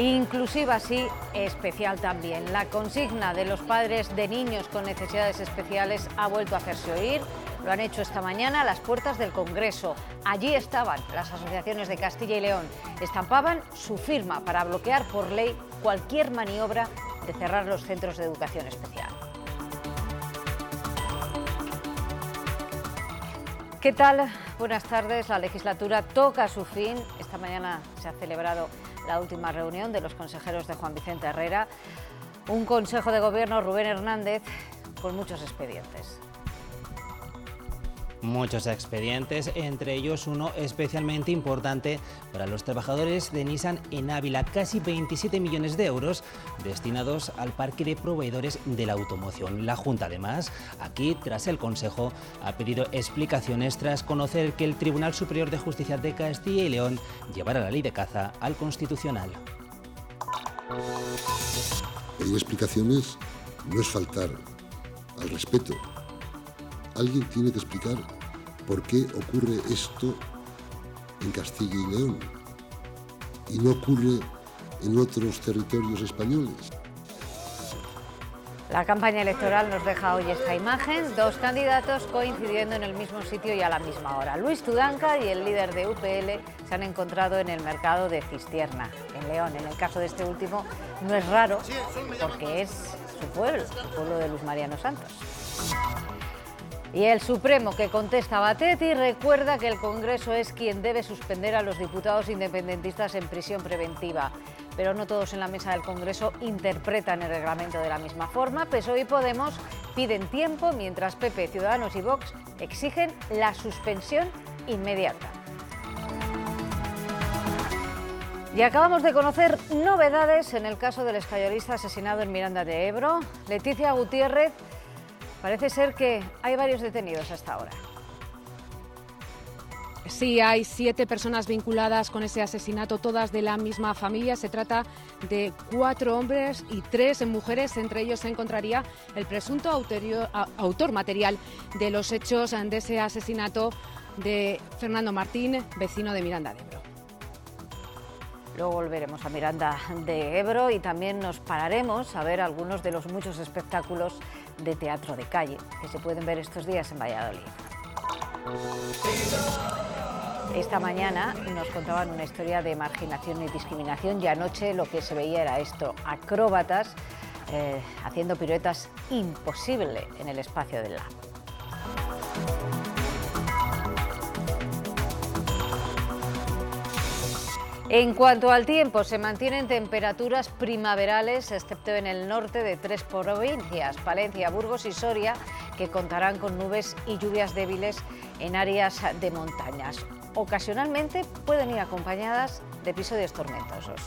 Inclusiva sí, especial también. La consigna de los padres de niños con necesidades especiales ha vuelto a hacerse oír. Lo han hecho esta mañana a las puertas del Congreso. Allí estaban las asociaciones de Castilla y León. Estampaban su firma para bloquear por ley cualquier maniobra de cerrar los centros de educación especial. ¿Qué tal? Buenas tardes. La legislatura toca su fin. Esta mañana se ha celebrado la última reunión de los consejeros de Juan Vicente Herrera. Un consejo de gobierno, Rubén Hernández, con muchos expedientes. Muchos expedientes, entre ellos uno especialmente importante para los trabajadores de Nissan en Ávila, casi 27 millones de euros destinados al parque de proveedores de la automoción. La Junta, además, aquí, tras el Consejo, ha pedido explicaciones tras conocer que el Tribunal Superior de Justicia de Castilla y León llevará la ley de caza al Constitucional. Pedir explicaciones no es faltar al respeto. Alguien tiene que explicar por qué ocurre esto en Castilla y León y no ocurre en otros territorios españoles. La campaña electoral nos deja hoy esta imagen, dos candidatos coincidiendo en el mismo sitio y a la misma hora. Luis Tudanca y el líder de UPL se han encontrado en el mercado de Cistierna, en León. En el caso de este último no es raro porque es su pueblo, el pueblo de Luis Mariano Santos. Y el Supremo, que contesta a Batet, recuerda que el Congreso es quien debe suspender a los diputados independentistas en prisión preventiva. Pero no todos en la mesa del Congreso interpretan el reglamento de la misma forma. PSOE y Podemos piden tiempo, mientras PP, Ciudadanos y Vox exigen la suspensión inmediata. Y acabamos de conocer novedades en el caso del escayolista asesinado en Miranda de Ebro. Leticia Gutiérrez. Parece ser que hay varios detenidos hasta ahora. Sí, hay 7 personas vinculadas con ese asesinato, todas de la misma familia. Se trata de 4 hombres y 3 mujeres. Entre ellos se encontraría el presunto autor material de los hechos de ese asesinato de Fernando Martín, vecino de Miranda de Ebro. Luego volveremos a Miranda de Ebro y también nos pararemos a ver algunos de los muchos espectáculos de teatro de calle que se pueden ver estos días en Valladolid. Esta mañana nos contaban una historia de marginación y discriminación y anoche lo que se veía era esto, acróbatas haciendo piruetas imposibles en el espacio del lago. En cuanto al tiempo, se mantienen temperaturas primaverales, excepto en el norte de 3 provincias, Palencia, Burgos y Soria, que contarán con nubes y lluvias débiles en áreas de montañas. Ocasionalmente pueden ir acompañadas de episodios tormentosos.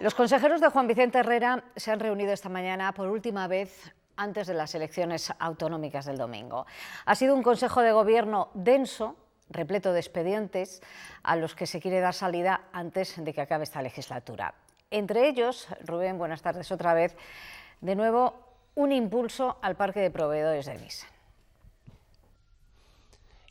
Los consejeros de Juan Vicente Herrera se han reunido esta mañana por última vez antes de las elecciones autonómicas del domingo. Ha sido un consejo de gobierno denso, repleto de expedientes, a los que se quiere dar salida antes de que acabe esta legislatura. Entre ellos, Rubén, buenas tardes otra vez, de nuevo un impulso al parque de proveedores de Nissan.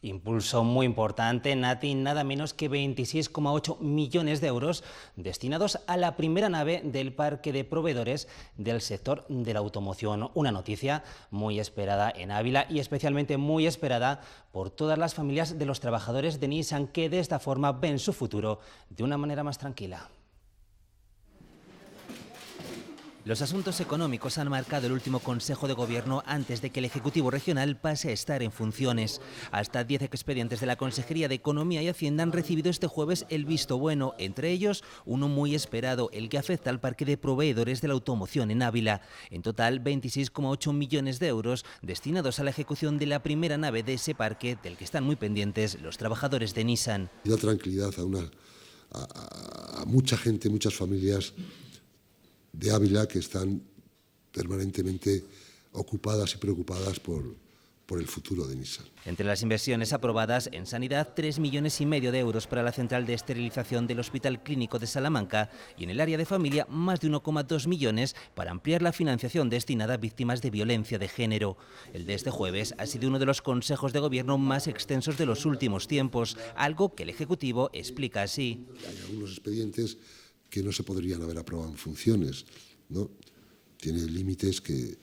Impulso muy importante, Nati, nada menos que 26,8 millones de euros destinados a la primera nave del parque de proveedores del sector de la automoción. Una noticia muy esperada en Ávila y especialmente muy esperada por todas las familias de los trabajadores de Nissan que de esta forma ven su futuro de una manera más tranquila. Los asuntos económicos han marcado el último Consejo de Gobierno antes de que el Ejecutivo Regional pase a estar en funciones. Hasta 10 expedientes de la Consejería de Economía y Hacienda han recibido este jueves el visto bueno, entre ellos uno muy esperado, el que afecta al parque de proveedores de la automoción en Ávila. En total, 26,8 millones de euros destinados a la ejecución de la primera nave de ese parque, del que están muy pendientes los trabajadores de Nissan. Da tranquilidad a mucha gente, muchas familias de Ávila que están permanentemente ocupadas y preocupadas por por el futuro de Nissan. Entre las inversiones aprobadas en sanidad, 3,5 millones de euros para la central de esterilización del Hospital Clínico de Salamanca y en el área de familia más de 1,2 millones para ampliar la financiación destinada a víctimas de violencia de género. El de este jueves ha sido uno de los consejos de gobierno más extensos de los últimos tiempos, algo que el Ejecutivo explica así. Hay algunos expedientes que no se podrían haber aprobado en funciones, ¿no? Tiene límites que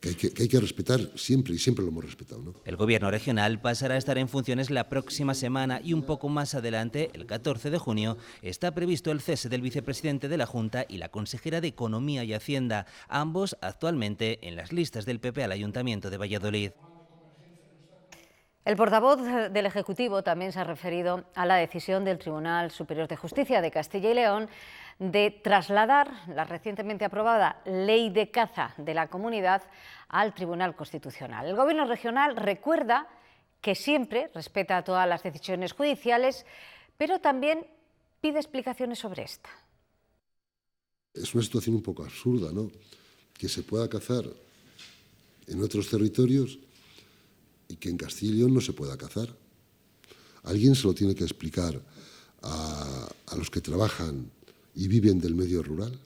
hay que respetar siempre, y siempre lo hemos respetado, ¿no? El Gobierno regional pasará a estar en funciones la próxima semana y un poco más adelante, el 14 de junio, está previsto el cese del vicepresidente de la Junta y la consejera de Economía y Hacienda, ambos actualmente en las listas del PP al Ayuntamiento de Valladolid. El portavoz del Ejecutivo también se ha referido a la decisión del Tribunal Superior de Justicia de Castilla y León de trasladar la recientemente aprobada Ley de Caza de la Comunidad al Tribunal Constitucional. El Gobierno regional recuerda que siempre respeta todas las decisiones judiciales, pero también pide explicaciones sobre esta. Es una situación un poco absurda, ¿no? Que se pueda cazar en otros territorios y que en Castilla y León no se pueda cazar. Alguien se lo tiene que explicar a los que trabajan y viven del medio rural.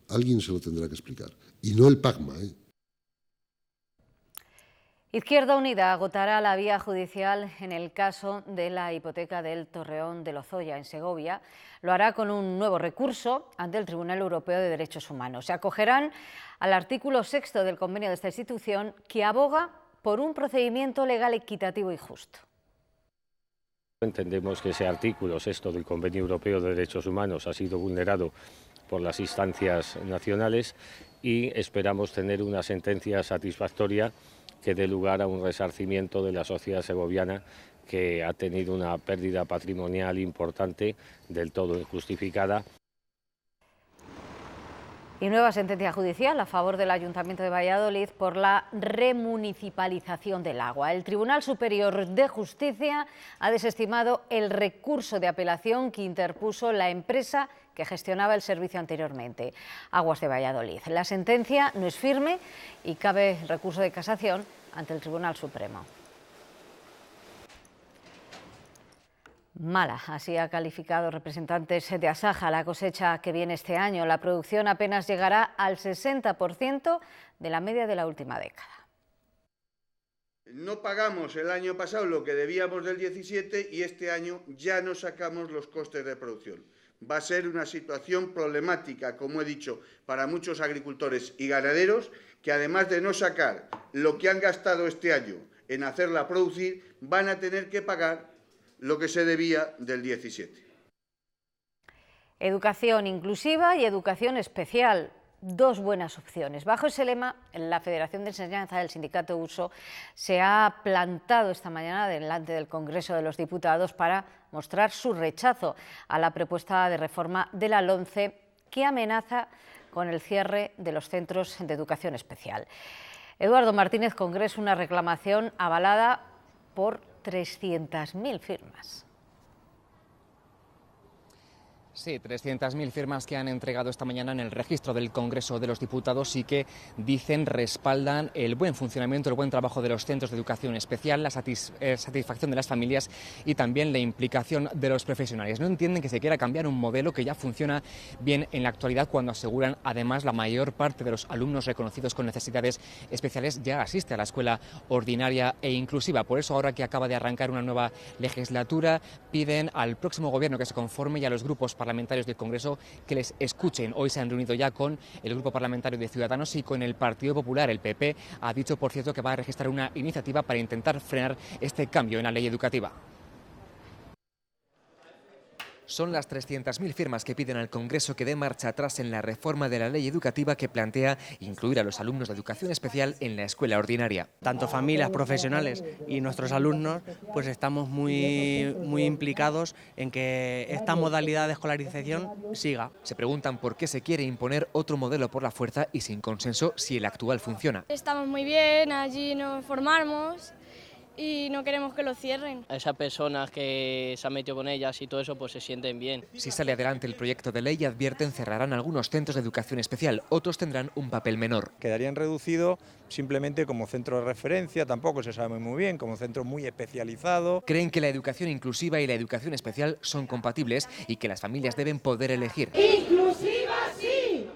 Alguien se lo tendrá que explicar. Y no el PACMA, ¿eh? Izquierda Unida agotará la vía judicial en el caso de la hipoteca del Torreón de Lozoya, en Segovia. Lo hará con un nuevo recurso ante el Tribunal Europeo de Derechos Humanos. Se acogerán al artículo 6 del convenio de esta institución, que aboga por un procedimiento legal equitativo y justo. Entendemos que ese artículo 6 del Convenio Europeo de Derechos Humanos ha sido vulnerado por las instancias nacionales y esperamos tener una sentencia satisfactoria que dé lugar a un resarcimiento de la sociedad segoviana, que ha tenido una pérdida patrimonial importante, del todo injustificada. Y nueva sentencia judicial a favor del Ayuntamiento de Valladolid por la remunicipalización del agua. El Tribunal Superior de Justicia ha desestimado el recurso de apelación que interpuso la empresa que gestionaba el servicio anteriormente, Aguas de Valladolid. La sentencia no es firme y cabe recurso de casación ante el Tribunal Supremo. Mala, así ha calificado representantes de Asaja la cosecha que viene este año. La producción apenas llegará al 60% de la media de la última década. No pagamos el año pasado lo que debíamos del 17 y este año ya no sacamos los costes de producción. Va a ser una situación problemática, como he dicho, para muchos agricultores y ganaderos, que además de no sacar lo que han gastado este año en hacerla producir, van a tener que pagar lo que se debía del 17. Educación inclusiva y educación especial, dos buenas opciones. Bajo ese lema, la Federación de Enseñanza del Sindicato USO se ha plantado esta mañana delante del Congreso de los Diputados para mostrar su rechazo a la propuesta de reforma de la LOMCE, que amenaza con el cierre de los centros de educación especial. Eduardo Martínez congresa una reclamación avalada por 300.000 firmas. Sí, 300.000 firmas que han entregado esta mañana en el registro del Congreso de los Diputados y que dicen respaldan el buen funcionamiento, el buen trabajo de los centros de educación especial, la satisfacción de las familias y también la implicación de los profesionales. No entienden que se quiera cambiar un modelo que ya funciona bien en la actualidad, cuando aseguran además la mayor parte de los alumnos reconocidos con necesidades especiales ya asiste a la escuela ordinaria e inclusiva. Por eso, ahora que acaba de arrancar una nueva legislatura, piden al próximo gobierno que se conforme y a los grupos parlamentarios del Congreso que les escuchen. Hoy se han reunido ya con el Grupo Parlamentario de Ciudadanos y con el Partido Popular. El PP ha dicho, por cierto, que va a registrar una iniciativa para intentar frenar este cambio en la ley educativa. Son las 300.000 firmas que piden al Congreso que dé marcha atrás en la reforma de la ley educativa que plantea incluir a los alumnos de educación especial en la escuela ordinaria. Tanto familias, profesionales y nuestros alumnos pues estamos muy implicados en que esta modalidad de escolarización siga. Se preguntan por qué se quiere imponer otro modelo por la fuerza y sin consenso si el actual funciona. Estamos muy bien, allí nos formamos y no queremos que lo cierren. A esas personas que se han metido con ellas y todo eso pues se sienten bien. Si sale adelante el proyecto de ley, advierten, cerrarán algunos centros de educación especial, otros tendrán un papel menor. Quedarían reducidos simplemente como centro de referencia, tampoco se sabe muy bien, como centro muy especializado. Creen que la educación inclusiva y la educación especial son compatibles y que las familias deben poder elegir. Inclusiva sí,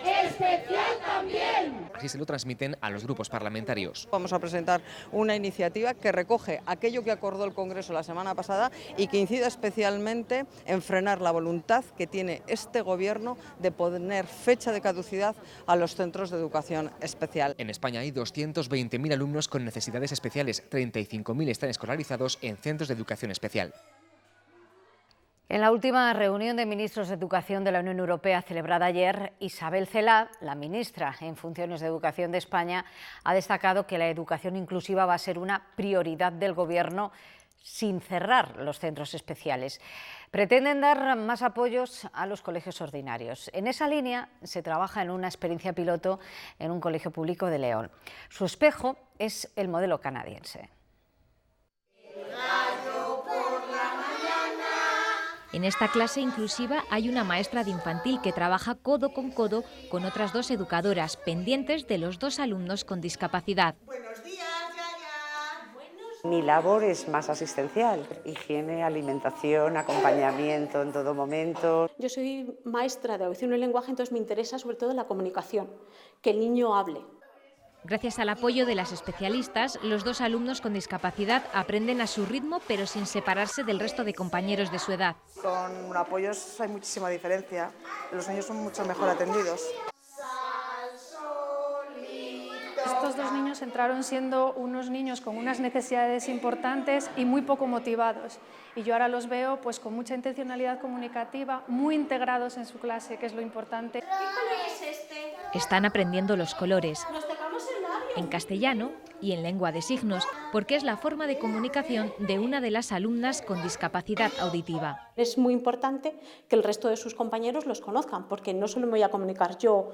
especial también. Así se lo transmiten a los grupos parlamentarios. Vamos a presentar una iniciativa que recoge aquello que acordó el Congreso la semana pasada y que incida especialmente en frenar la voluntad que tiene este Gobierno de poner fecha de caducidad a los centros de educación especial. En España hay 220.000 alumnos con necesidades especiales, 35.000 están escolarizados en centros de educación especial. En la última reunión de ministros de Educación de la Unión Europea celebrada ayer, Isabel Celaá, la ministra en funciones de Educación de España, ha destacado que la educación inclusiva va a ser una prioridad del Gobierno sin cerrar los centros especiales. Pretenden dar más apoyos a los colegios ordinarios. En esa línea se trabaja en una experiencia piloto en un colegio público de León. Su espejo es el modelo canadiense. En esta clase inclusiva hay una maestra de infantil que trabaja codo con otras dos educadoras, pendientes de los dos alumnos con discapacidad. Buenos días, Yaya. Mi labor es más asistencial, higiene, alimentación, acompañamiento en todo momento. Yo soy maestra de audición y lenguaje, entonces me interesa sobre todo la comunicación, que el niño hable. Gracias al apoyo de las especialistas, los dos alumnos con discapacidad aprenden a su ritmo, pero sin separarse del resto de compañeros de su edad. Con apoyos hay muchísima diferencia, los niños son mucho mejor atendidos. Estos dos niños entraron siendo unos niños con unas necesidades importantes y muy poco motivados. Y yo ahora los veo pues con mucha intencionalidad comunicativa, muy integrados en su clase, que es lo importante. ¿Qué color es este? Están aprendiendo los colores en castellano y en lengua de signos, porque es la forma de comunicación de una de las alumnas con discapacidad auditiva. Es muy importante que el resto de sus compañeros los conozcan, porque no solo me voy a comunicar yo,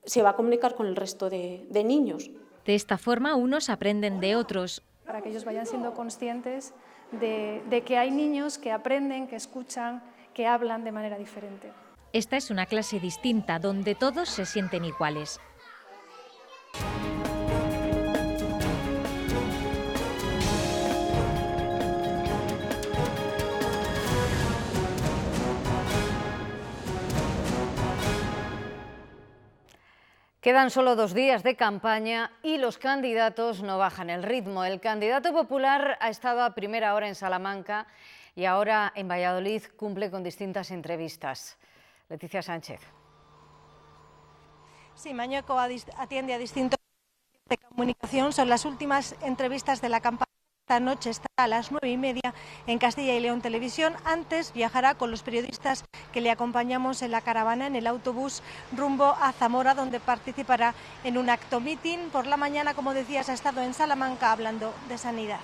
se va a comunicar con el resto de niños. De esta forma, unos aprenden de otros. Para que ellos vayan siendo conscientes de que hay niños que aprenden, que escuchan, que hablan de manera diferente. Esta es una clase distinta, donde todos se sienten iguales. Quedan solo 2 días de campaña y los candidatos no bajan el ritmo. El candidato popular ha estado a primera hora en Salamanca y ahora en Valladolid cumple con distintas entrevistas. Leticia Sánchez. Sí, Mañueco atiende a distintos medios de comunicación. Son las últimas entrevistas de la campaña. Esta noche está a las 9:30 en Castilla y León Televisión. Antes viajará con los periodistas que le acompañamos en la caravana, en el autobús rumbo a Zamora, donde participará en un acto meeting. Por la mañana, como decías, ha estado en Salamanca hablando de sanidad.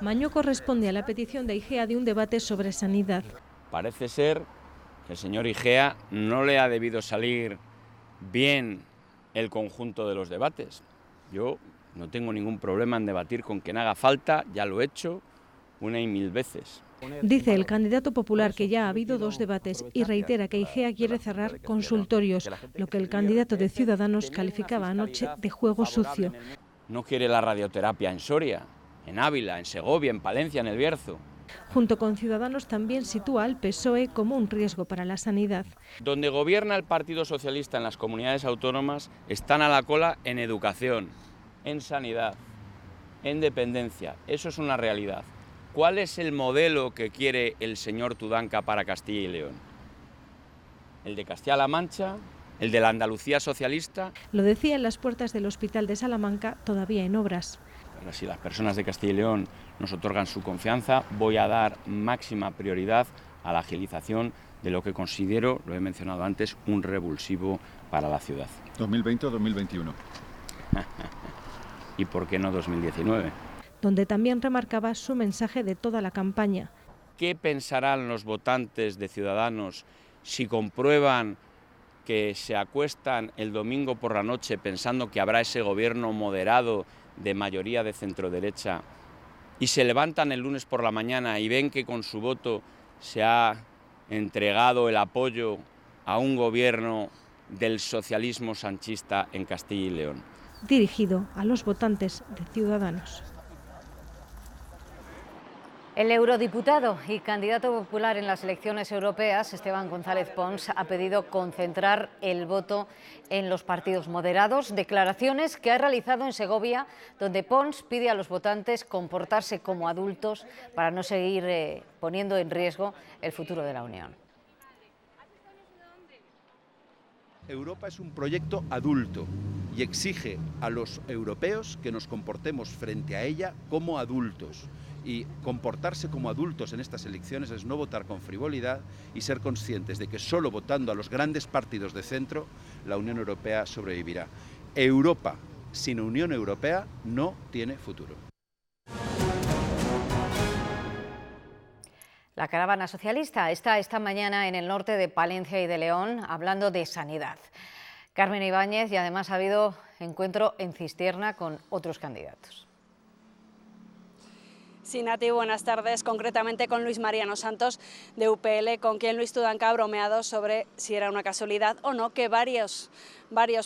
Mañueco responde a la petición de Igea de un debate sobre sanidad. Parece ser que el señor Igea no le ha debido salir bien el conjunto de los debates. Yo no tengo ningún problema en debatir con quien haga falta, ya lo he hecho una y mil veces. Dice el candidato popular que ya ha habido 2 debates y reitera que Igea quiere cerrar consultorios, lo que el candidato de Ciudadanos calificaba anoche de juego sucio. No quiere la radioterapia en Soria, en Ávila, en Segovia, en Palencia, en El Bierzo. Junto con Ciudadanos también sitúa al PSOE como un riesgo para la sanidad. Donde gobierna el Partido Socialista en las comunidades autónomas están a la cola en educación, en sanidad, en dependencia. Eso es una realidad. ¿Cuál es el modelo que quiere el señor Tudanca para Castilla y León? ¿El de Castilla-La Mancha? ¿El de la Andalucía socialista? Lo decía en las puertas del Hospital de Salamanca, todavía en obras. Pero si las personas de Castilla y León nos otorgan su confianza, voy a dar máxima prioridad a la agilización de lo que considero, lo he mencionado antes, un revulsivo para la ciudad. ¿2020 o 2021? ¿Y por qué no 2019? Donde también remarcaba su mensaje de toda la campaña. ¿Qué pensarán los votantes de Ciudadanos si comprueban que se acuestan el domingo por la noche pensando que habrá ese gobierno moderado de mayoría de centroderecha y se levantan el lunes por la mañana y ven que con su voto se ha entregado el apoyo a un gobierno del socialismo sanchista en Castilla y León. Dirigido a los votantes de Ciudadanos. El eurodiputado y candidato popular en las elecciones europeas, Esteban González Pons, ha pedido concentrar el voto en los partidos moderados, declaraciones que ha realizado en Segovia, donde Pons pide a los votantes comportarse como adultos para no seguir poniendo en riesgo el futuro de la Unión. Europa es un proyecto adulto y exige a los europeos que nos comportemos frente a ella como adultos. Y comportarse como adultos en estas elecciones es no votar con frivolidad y ser conscientes de que solo votando a los grandes partidos de centro la Unión Europea sobrevivirá. Europa sin Unión Europea no tiene futuro. La caravana socialista está esta mañana en el norte de Palencia y de León hablando de sanidad. Carmen Ibáñez, y además ha habido encuentro en Cistierna con otros candidatos. Sí, Nati, buenas tardes, concretamente con Luis Mariano Santos de UPL, con quien Luis Tudanca ha bromeado sobre si era una casualidad o no que varios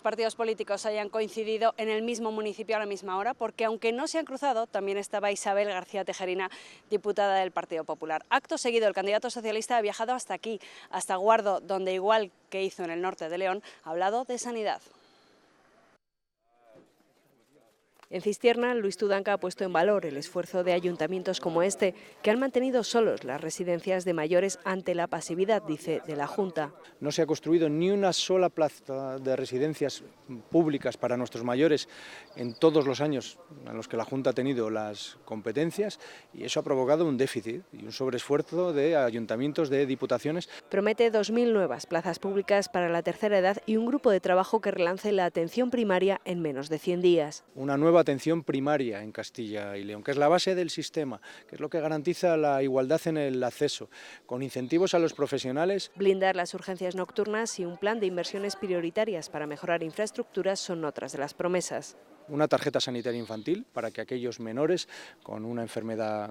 partidos políticos hayan coincidido en el mismo municipio a la misma hora, porque aunque no se han cruzado, también estaba Isabel García Tejerina, diputada del Partido Popular. Acto seguido, el candidato socialista ha viajado hasta aquí, hasta Guardo, donde igual que hizo en el norte de León, ha hablado de sanidad. En Cistierna, Luis Tudanca ha puesto en valor el esfuerzo de ayuntamientos como este, que han mantenido solos las residencias de mayores ante la pasividad, dice, de la Junta. No se ha construido ni una sola plaza de residencias públicas para nuestros mayores en todos los años en los que la Junta ha tenido las competencias, y eso ha provocado un déficit y un sobreesfuerzo de ayuntamientos, de diputaciones. Promete 2.000 nuevas plazas públicas para la tercera edad y un grupo de trabajo que relance la atención primaria en menos de 100 días. Una nueva atención primaria en Castilla y León, que es la base del sistema, que es lo que garantiza la igualdad en el acceso, con incentivos a los profesionales. Blindar las urgencias nocturnas y un plan de inversiones prioritarias para mejorar infraestructuras son otras de las promesas. Una tarjeta sanitaria infantil para que aquellos menores con una enfermedad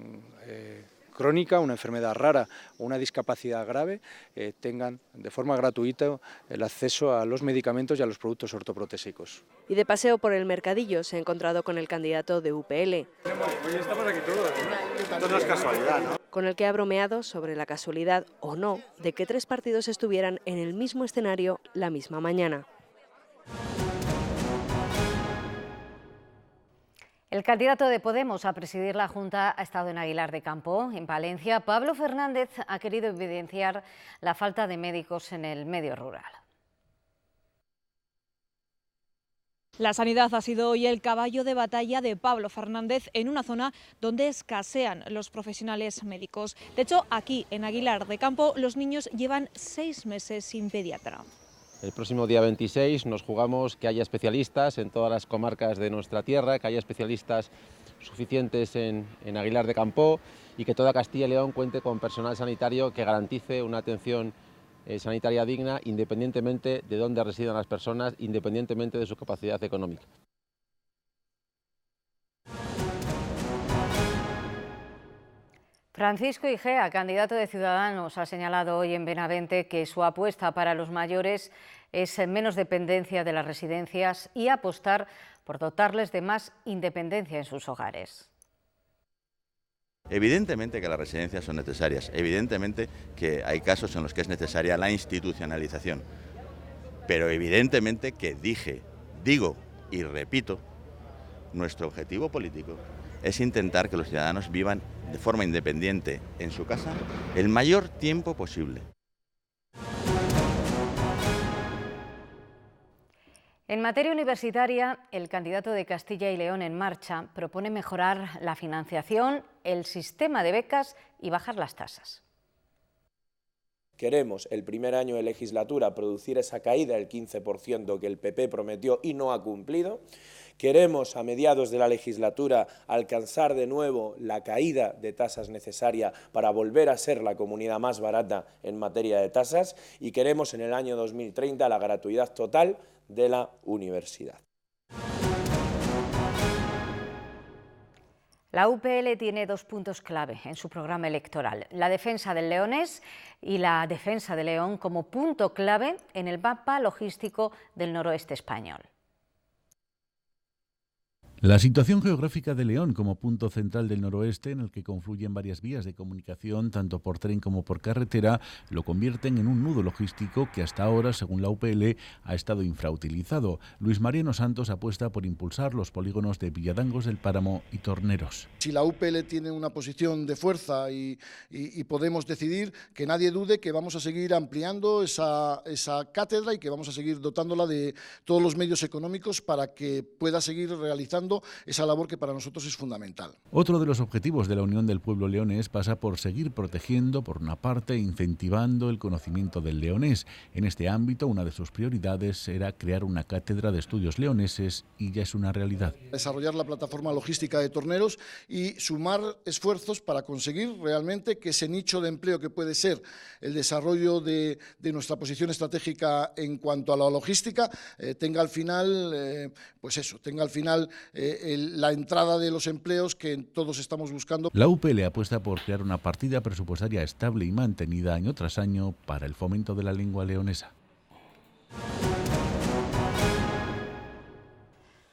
crónica, una enfermedad rara o una discapacidad grave tengan de forma gratuita el acceso a los medicamentos y a los productos ortoprotésicos. Y de paseo por el Mercadillo se ha encontrado con el candidato de UPL. Hoy estamos aquí todos, ¿no? Esto no es casualidad, ¿no? Con el que ha bromeado sobre la casualidad o no de que tres partidos estuvieran en el mismo escenario la misma mañana. El candidato de Podemos a presidir la Junta ha estado en Aguilar de Campo, en Palencia. Pablo Fernández ha querido evidenciar la falta de médicos en el medio rural. La sanidad ha sido hoy el caballo de batalla de Pablo Fernández en una zona donde escasean los profesionales médicos. De hecho, aquí, en Aguilar de Campo, los niños llevan 6 meses sin pediatra. El próximo día 26 nos jugamos que haya especialistas en todas las comarcas de nuestra tierra, que haya especialistas suficientes en Aguilar de Campo y que toda Castilla y León cuente con personal sanitario que garantice una atención sanitaria digna independientemente de dónde residan las personas, independientemente de su capacidad económica. Francisco Igea, candidato de Ciudadanos, ha señalado hoy en Benavente que su apuesta para los mayores es menos dependencia de las residencias y apostar por dotarles de más independencia en sus hogares. Evidentemente que las residencias son necesarias, evidentemente que hay casos en los que es necesaria la institucionalización, pero evidentemente que digo y repito, nuestro objetivo político es intentar que los ciudadanos vivan de forma independiente en su casa el mayor tiempo posible. En materia universitaria, el candidato de Castilla y León en Marcha propone mejorar la financiación, el sistema de becas y bajar las tasas. Queremos el primer año de legislatura producir esa caída del 15% que el PP prometió y no ha cumplido. Queremos a mediados de la legislatura alcanzar de nuevo la caída de tasas necesaria para volver a ser la comunidad más barata en materia de tasas y queremos en el año 2030 la gratuidad total de la universidad. La UPL tiene dos puntos clave en su programa electoral: la defensa del leonés y la defensa de León como punto clave en el mapa logístico del noroeste español. La situación geográfica de León como punto central del noroeste, en el que confluyen varias vías de comunicación, tanto por tren como por carretera, lo convierten en un nudo logístico que hasta ahora, según la UPL, ha estado infrautilizado. Luis Mariano Santos apuesta por impulsar los polígonos de Villadangos del Páramo y Torneros. Si la UPL tiene una posición de fuerza y podemos decidir, que nadie dude que vamos a seguir ampliando esa cátedra y que vamos a seguir dotándola de todos los medios económicos para que pueda seguir realizando esa labor que para nosotros es fundamental. Otro de los objetivos de la Unión del Pueblo Leonés pasa por seguir protegiendo, por una parte, e incentivando el conocimiento del leonés. En este ámbito, una de sus prioridades era crear una cátedra de estudios leoneses y ya es una realidad. Desarrollar la plataforma logística de Torneros y sumar esfuerzos para conseguir realmente que ese nicho de empleo que puede ser el desarrollo de nuestra posición estratégica en cuanto a la logística tenga al final, la entrada de los empleos que todos estamos buscando. La UPL apuesta por crear una partida presupuestaria estable y mantenida año tras año para el fomento de la lengua leonesa.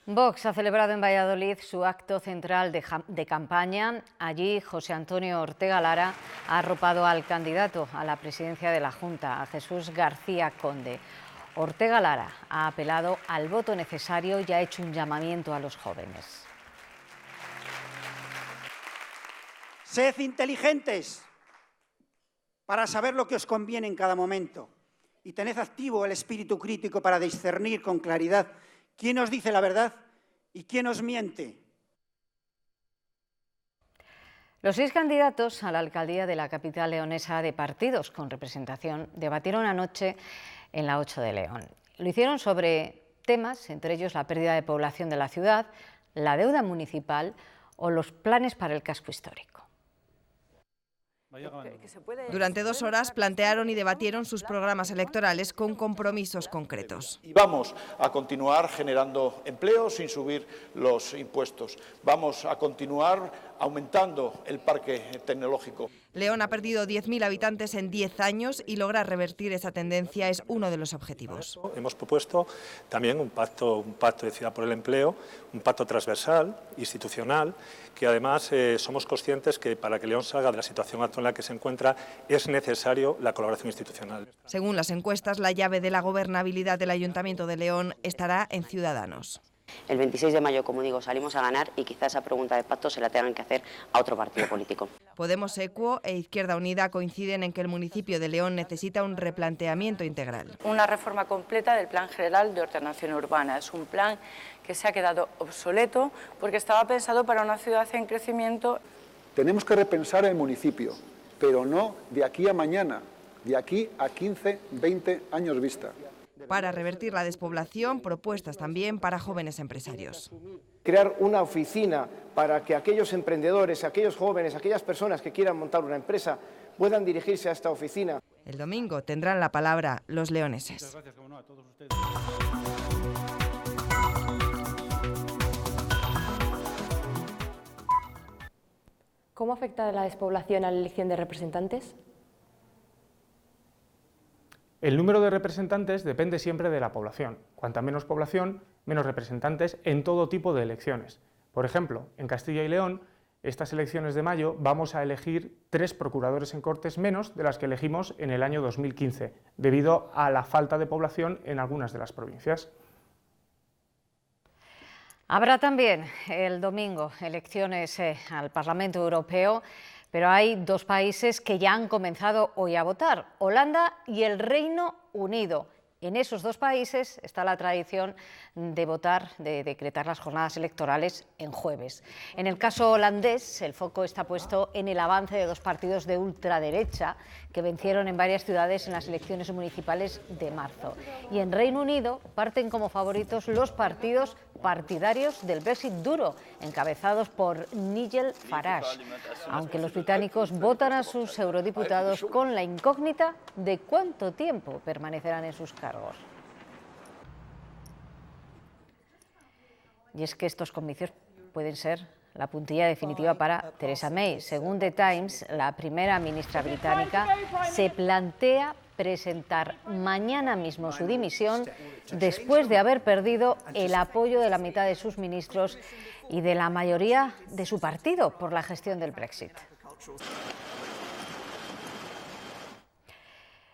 Vox ha celebrado en Valladolid su acto central de campaña. Allí, José Antonio Ortega Lara ha arropado al candidato a la presidencia de la Junta, a Jesús García Conde. Ortega Lara ha apelado al voto necesario y ha hecho un llamamiento a los jóvenes. Sed inteligentes para saber lo que os conviene en cada momento y tened activo el espíritu crítico para discernir con claridad quién os dice la verdad y quién os miente. Los 6 candidatos a la alcaldía de la capital leonesa de partidos con representación debatieron anoche en la 8 de León. Lo hicieron sobre temas, entre ellos la pérdida de población de la ciudad, la deuda municipal o los planes para el casco histórico. Durante 2 horas plantearon y debatieron sus programas electorales con compromisos concretos. Y vamos a continuar generando empleo sin subir los impuestos. Vamos a continuar aumentando el parque tecnológico. León ha perdido 10.000 habitantes en 10 años y lograr revertir esa tendencia es uno de los objetivos. Hemos propuesto también un pacto de ciudad por el empleo, un pacto transversal, institucional, que además somos conscientes que para que León salga de la situación actual en la que se encuentra es necesario la colaboración institucional. Según las encuestas, la llave de la gobernabilidad del Ayuntamiento de León estará en Ciudadanos. El 26 de mayo, como digo, salimos a ganar y quizá esa pregunta de pacto se la tengan que hacer a otro partido político. Podemos, Equo e Izquierda Unida coinciden en que el municipio de León necesita un replanteamiento integral. Una reforma completa del Plan General de Ordenación Urbana. Es un plan que se ha quedado obsoleto porque estaba pensado para una ciudad en crecimiento. Tenemos que repensar el municipio, pero no de aquí a mañana, de aquí a 15, 20 años vista. Para revertir la despoblación, propuestas también para jóvenes empresarios. Crear una oficina para que aquellos emprendedores, aquellos jóvenes, aquellas personas que quieran montar una empresa puedan dirigirse a esta oficina. El domingo tendrán la palabra los leoneses. ¿Cómo afecta la despoblación a la elección de representantes? El número de representantes depende siempre de la población. Cuanta menos población, menos representantes en todo tipo de elecciones. Por ejemplo, en Castilla y León, estas elecciones de mayo vamos a elegir 3 procuradores en Cortes menos de las que elegimos en el año 2015, debido a la falta de población en algunas de las provincias. Habrá también el domingo elecciones al Parlamento Europeo, pero hay 2 países que ya han comenzado hoy a votar, Holanda y el Reino Unido. En esos 2 países está la tradición de votar, de decretar las jornadas electorales en jueves. En el caso holandés, el foco está puesto en el avance de 2 partidos de ultraderecha que vencieron en varias ciudades en las elecciones municipales de marzo. Y en Reino Unido parten como favoritos los partidos partidarios del Brexit duro, encabezados por Nigel Farage, aunque los británicos votan a sus eurodiputados con la incógnita de cuánto tiempo permanecerán en sus cargos. Y es que estos comicios pueden ser la puntilla definitiva para Theresa May. Según The Times, la primera ministra británica se plantea presentar mañana mismo su dimisión después de haber perdido el apoyo de la mitad de sus ministros y de la mayoría de su partido por la gestión del Brexit.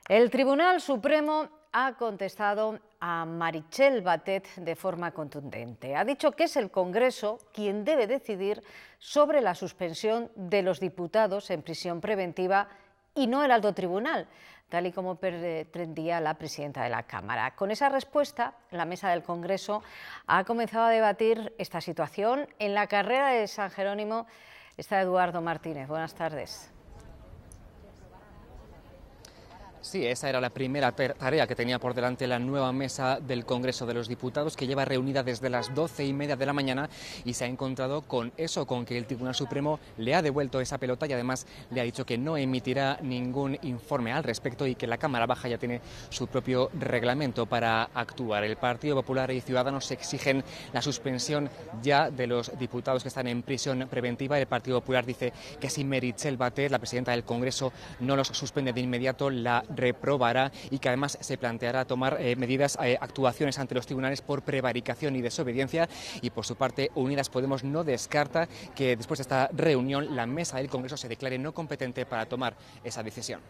El Tribunal Supremo ha contestado a Meritxell Batet de forma contundente. Ha dicho que es el Congreso quien debe decidir sobre la suspensión de los diputados en prisión preventiva y no el alto tribunal, tal y como pretendía la presidenta de la Cámara. Con esa respuesta, la mesa del Congreso ha comenzado a debatir esta situación. En la carrera de San Jerónimo está Eduardo Martínez. Buenas tardes. Sí, esa era la primera tarea que tenía por delante la nueva mesa del Congreso de los Diputados, que lleva reunida desde las 12:30 de la mañana y se ha encontrado con eso, con que el Tribunal Supremo le ha devuelto esa pelota y además le ha dicho que no emitirá ningún informe al respecto y que la Cámara Baja ya tiene su propio reglamento para actuar. El Partido Popular y Ciudadanos exigen la suspensión ya de los diputados que están en prisión preventiva. El Partido Popular dice que si Meritxell Batet, la presidenta del Congreso, no los suspende de inmediato, la reprobará y que además se planteará tomar actuaciones ante los tribunales por prevaricación y desobediencia. Y por su parte, Unidas Podemos no descarta que después de esta reunión la mesa del Congreso se declare no competente para tomar esa decisión.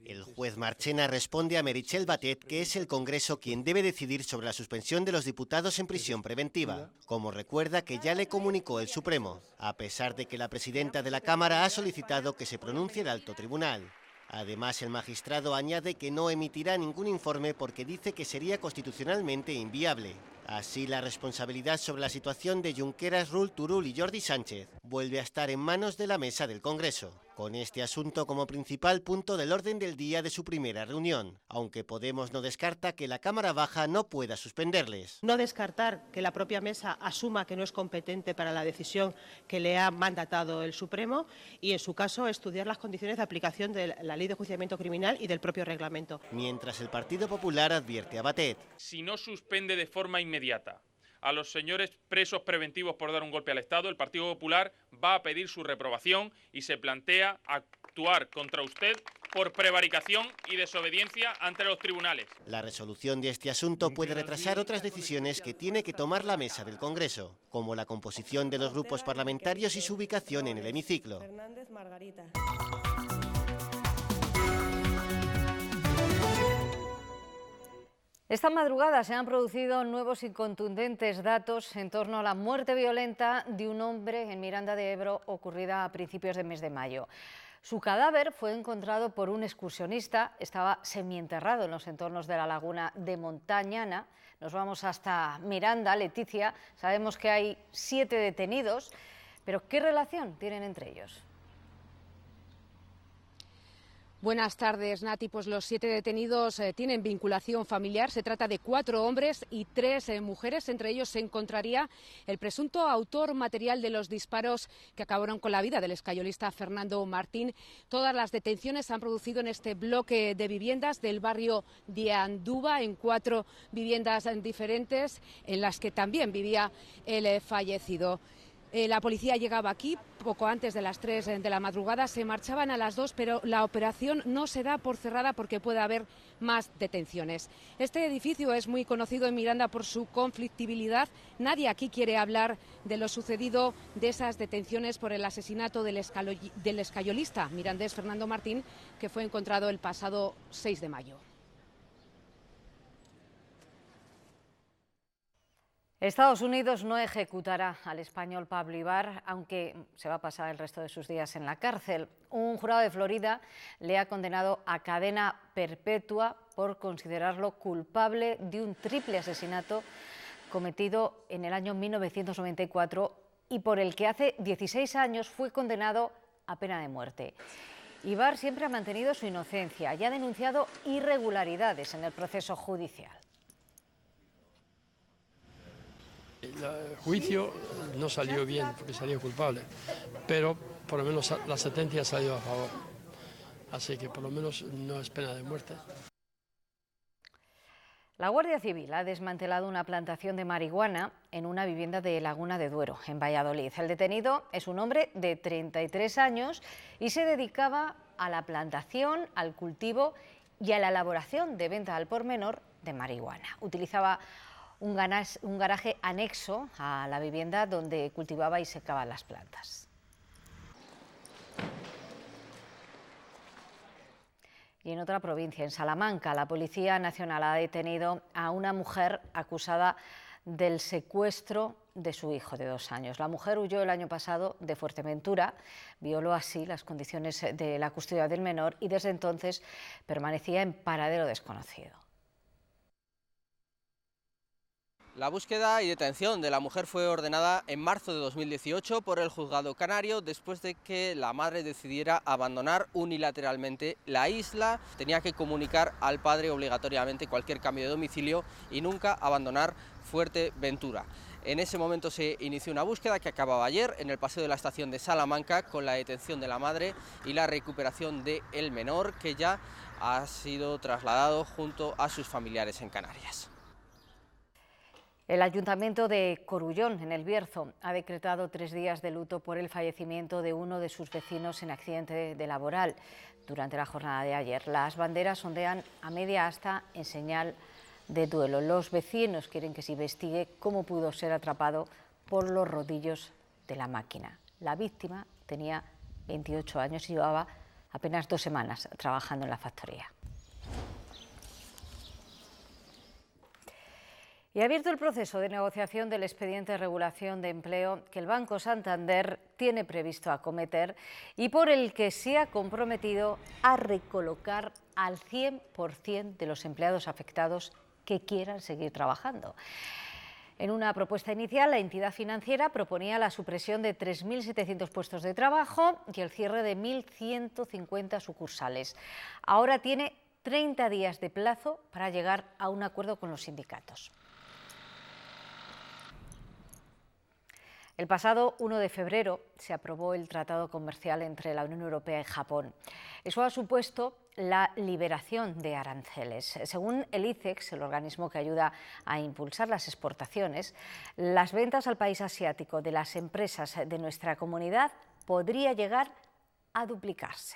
El juez Marchena responde a Meritxell Batet que es el Congreso quien debe decidir sobre la suspensión de los diputados en prisión preventiva, como recuerda que ya le comunicó el Supremo, a pesar de que la presidenta de la Cámara ha solicitado que se pronuncie el alto tribunal. Además, el magistrado añade que no emitirá ningún informe porque dice que sería constitucionalmente inviable. Así, la responsabilidad sobre la situación de Junqueras, Rull, Turull y Jordi Sánchez vuelve a estar en manos de la mesa del Congreso, con este asunto como principal punto del orden del día de su primera reunión, aunque Podemos no descarta que la Cámara Baja no pueda suspenderles. No descartar que la propia mesa asuma que no es competente para la decisión que le ha mandatado el Supremo y, en su caso, estudiar las condiciones de aplicación de la Ley de Enjuiciamiento Criminal y del propio reglamento. Mientras el Partido Popular advierte a Batet. Si no suspende de forma inmediata a los señores presos preventivos por dar un golpe al Estado, el Partido Popular va a pedir su reprobación y se plantea actuar contra usted por prevaricación y desobediencia ante los tribunales. La resolución de este asunto puede retrasar otras decisiones que tiene que tomar la mesa del Congreso, como la composición de los grupos parlamentarios y su ubicación en el hemiciclo. Esta madrugada se han producido nuevos y contundentes datos en torno a la muerte violenta de un hombre en Miranda de Ebro ocurrida a principios del mes de mayo. Su cadáver fue encontrado por un excursionista, estaba semienterrado en los entornos de la laguna de Montañana. Nos vamos hasta Miranda, Leticia. Sabemos que hay 7 detenidos, pero ¿qué relación tienen entre ellos? Buenas tardes, Nati. Pues los 7 detenidos tienen vinculación familiar. Se trata de 4 hombres y 3 mujeres. Entre ellos se encontraría el presunto autor material de los disparos que acabaron con la vida del escayolista Fernando Martín. Todas las detenciones se han producido en este bloque de viviendas del barrio de Andúba, en 4 viviendas diferentes en las que también vivía el fallecido. La policía llegaba aquí poco antes de las 3 de la madrugada, se marchaban a las 2, pero la operación no se da por cerrada porque puede haber más detenciones. Este edificio es muy conocido en Miranda por su conflictividad. Nadie aquí quiere hablar de lo sucedido, de esas detenciones por el asesinato del escayolista mirandés Fernando Martín, que fue encontrado el pasado 6 de mayo. Estados Unidos no ejecutará al español Pablo Ibar, aunque se va a pasar el resto de sus días en la cárcel. Un jurado de Florida le ha condenado a cadena perpetua por considerarlo culpable de un triple asesinato cometido en el año 1994 y por el que hace 16 años fue condenado a pena de muerte. Ibar siempre ha mantenido su inocencia y ha denunciado irregularidades en el proceso judicial. El juicio no salió bien porque salió culpable, pero por lo menos la sentencia salió a favor, así que por lo menos no es pena de muerte. La Guardia Civil ha desmantelado una plantación de marihuana en una vivienda de Laguna de Duero, en Valladolid. El detenido es un hombre de 33 años y se dedicaba a la plantación, al cultivo y a la elaboración de venta al por menor de marihuana. Utilizaba un garaje anexo a la vivienda donde cultivaba y secaba las plantas. Y en otra provincia, en Salamanca, la Policía Nacional ha detenido a una mujer acusada del secuestro de su hijo de 2 años. La mujer huyó el año pasado de Fuerteventura, violó así las condiciones de la custodia del menor y desde entonces permanecía en paradero desconocido. La búsqueda y detención de la mujer fue ordenada en marzo de 2018 por el juzgado canario después de que la madre decidiera abandonar unilateralmente la isla. Tenía que comunicar al padre obligatoriamente cualquier cambio de domicilio y nunca abandonar Fuerteventura. En ese momento se inició una búsqueda que acababa ayer en el paseo de la estación de Salamanca con la detención de la madre y la recuperación del menor, que ya ha sido trasladado junto a sus familiares en Canarias. El Ayuntamiento de Corullón, en el Bierzo, ha decretado 3 días de luto por el fallecimiento de uno de sus vecinos en accidente de laboral durante la jornada de ayer. Las banderas ondean a media asta en señal de duelo. Los vecinos quieren que se investigue cómo pudo ser atrapado por los rodillos de la máquina. La víctima tenía 28 años y llevaba apenas 2 semanas trabajando en la factoría. Y ha abierto el proceso de negociación del expediente de regulación de empleo que el Banco Santander tiene previsto acometer y por el que se ha comprometido a recolocar al 100% de los empleados afectados que quieran seguir trabajando. En una propuesta inicial, la entidad financiera proponía la supresión de 3.700 puestos de trabajo y el cierre de 1.150 sucursales. Ahora tiene 30 días de plazo para llegar a un acuerdo con los sindicatos. El pasado 1 de febrero se aprobó el Tratado Comercial entre la Unión Europea y Japón. Eso ha supuesto la liberación de aranceles. Según el ICEX, el organismo que ayuda a impulsar las exportaciones, las ventas al país asiático de las empresas de nuestra comunidad podría llegar a duplicarse.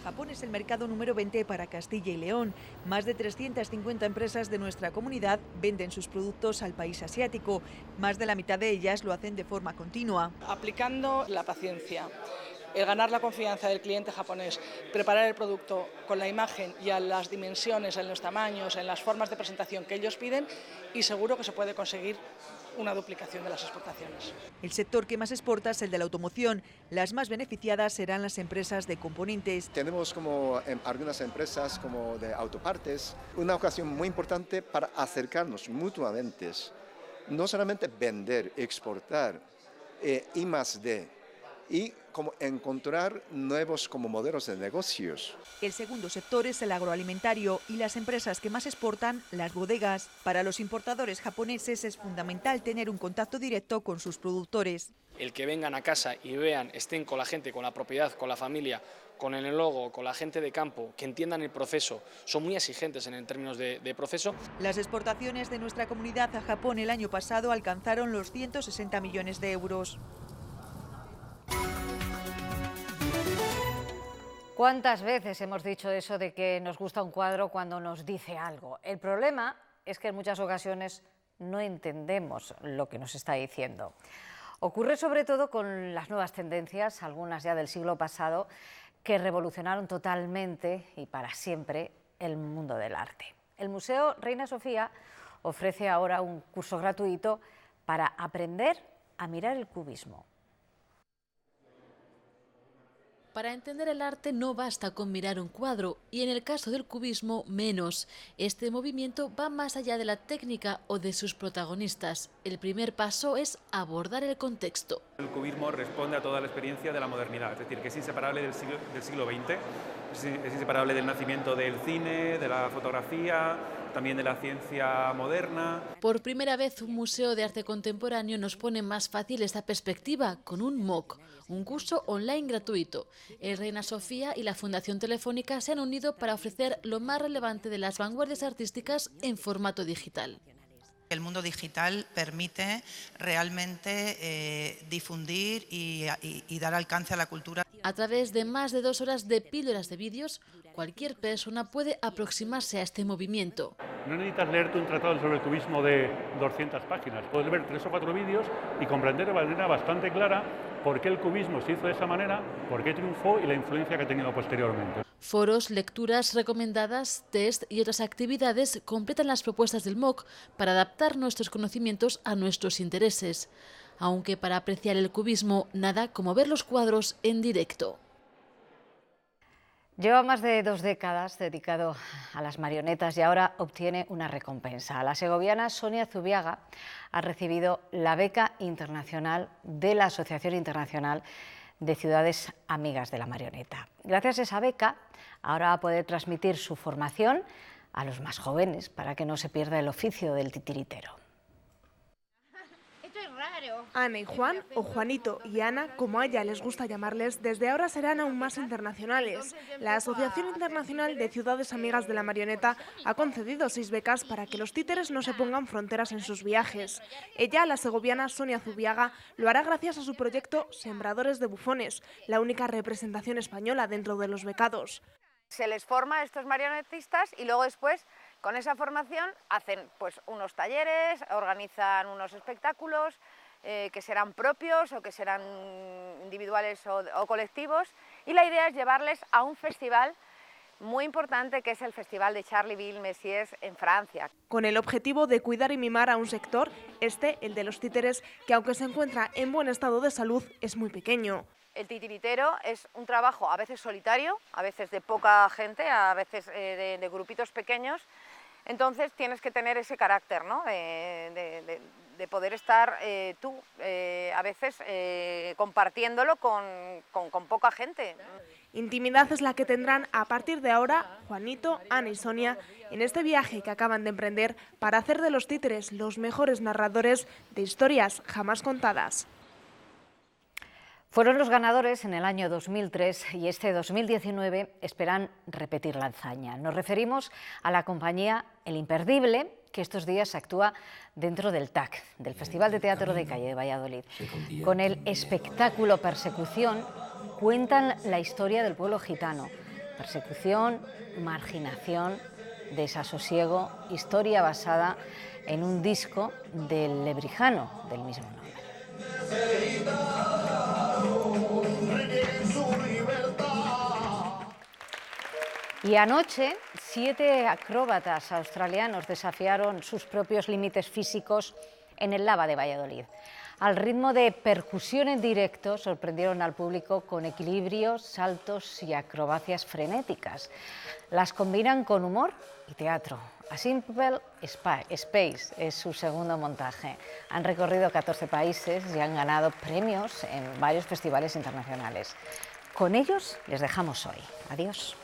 Japón es el mercado número 20 para Castilla y León. Más de 350 empresas de nuestra comunidad venden sus productos al país asiático. Más de la mitad de ellas lo hacen de forma continua. Aplicando la paciencia, el ganar la confianza del cliente japonés, preparar el producto con la imagen y a las dimensiones, en los tamaños, en las formas de presentación que ellos piden, y seguro que se puede conseguir una duplicación de las exportaciones. El sector que más exporta es el de la automoción. Las más beneficiadas serán las empresas de componentes. Tenemos como algunas empresas como de autopartes, una ocasión muy importante para acercarnos mutuamente, no solamente vender, exportar, I+D, y como encontrar nuevos como modelos de negocios. El segundo sector es el agroalimentario y las empresas que más exportan, las bodegas. Para los importadores japoneses es fundamental tener un contacto directo con sus productores. El que vengan a casa y vean, estén con la gente, con la propiedad, con la familia, con el enólogo, con la gente de campo, que entiendan el proceso, son muy exigentes en términos de proceso. Las exportaciones de nuestra comunidad a Japón el año pasado alcanzaron los 160 millones de euros. ¿Cuántas veces hemos dicho eso de que nos gusta un cuadro cuando nos dice algo? El problema es que en muchas ocasiones no entendemos lo que nos está diciendo. Ocurre sobre todo con las nuevas tendencias, algunas ya del siglo pasado, que revolucionaron totalmente y para siempre el mundo del arte. El Museo Reina Sofía ofrece ahora un curso gratuito para aprender a mirar el cubismo. Para entender el arte no basta con mirar un cuadro, y en el caso del cubismo menos. Este movimiento va más allá de la técnica o de sus protagonistas. El primer paso es abordar el contexto. El cubismo responde a toda la experiencia de la modernidad, es decir, que es inseparable del siglo XX, es inseparable del nacimiento del cine, de la fotografía, también de la ciencia moderna. Por primera vez, un museo de arte contemporáneo nos pone más fácil esta perspectiva con un MOOC, un curso online gratuito. El Reina Sofía y la Fundación Telefónica se han unido para ofrecer lo más relevante de las vanguardias artísticas en formato digital. El mundo digital permite realmente difundir y dar alcance a la cultura. A través de más de 2 horas de píldoras de vídeos, cualquier persona puede aproximarse a este movimiento. No necesitas leerte un tratado sobre el cubismo de 200 páginas. Puedes ver 3 o 4 vídeos y comprender de manera bastante clara por qué el cubismo se hizo de esa manera, por qué triunfó y la influencia que ha tenido posteriormente. Foros, lecturas recomendadas, test y otras actividades completan las propuestas del MOOC para adaptar nuestros conocimientos a nuestros intereses. Aunque para apreciar el cubismo, nada como ver los cuadros en directo. Lleva más de 2 décadas dedicado a las marionetas y ahora obtiene una recompensa. La segoviana Sonia Zubiaga ha recibido la beca internacional de la Asociación Internacional de Ciudades Amigas de la Marioneta. Gracias a esa beca, ahora va a poder transmitir su formación a los más jóvenes para que no se pierda el oficio del titiritero. Ana y Juan, o Juanito y Ana, como a ella les gusta llamarles, desde ahora serán aún más internacionales. La Asociación Internacional de Ciudades Amigas de la Marioneta ha concedido 6 becas para que los títeres no se pongan fronteras en sus viajes. Ella, la segoviana Sonia Zubiaga, lo hará gracias a su proyecto Sembradores de Bufones, la única representación española dentro de los becados. Se les forma a estos marionetistas y luego después, con esa formación, hacen pues unos talleres, organizan unos espectáculos que serán propios o que serán individuales o colectivos, y la idea es llevarles a un festival muy importante que es el Festival de Charleville-Mézières en Francia. Con el objetivo de cuidar y mimar a un sector, el de los títeres, que aunque se encuentra en buen estado de salud, es muy pequeño. El titiritero es un trabajo a veces solitario, a veces de poca gente, a veces de grupitos pequeños. Entonces tienes que tener ese carácter, ¿no? de poder estar tú, a veces compartiéndolo con poca gente. Intimidad es la que tendrán a partir de ahora Juanito, Ana y Sonia en este viaje que acaban de emprender para hacer de los títeres los mejores narradores de historias jamás contadas. Fueron los ganadores en el año 2003 y este 2019 esperan repetir la hazaña. Nos referimos a la compañía El Imperdible, que estos días actúa dentro del TAC, del Festival de Teatro de Calle de Valladolid. Con el espectáculo Persecución cuentan la historia del pueblo gitano. Persecución, marginación, desasosiego, historia basada en un disco del Lebrijano del mismo nombre. Y anoche, 7 acróbatas australianos desafiaron sus propios límites físicos en el Lava de Valladolid. Al ritmo de percusión en directo, sorprendieron al público con equilibrios, saltos y acrobacias frenéticas. Las combinan con humor y teatro. A Simple Space es su segundo montaje. Han recorrido 14 países y han ganado premios en varios festivales internacionales. Con ellos les dejamos hoy. Adiós.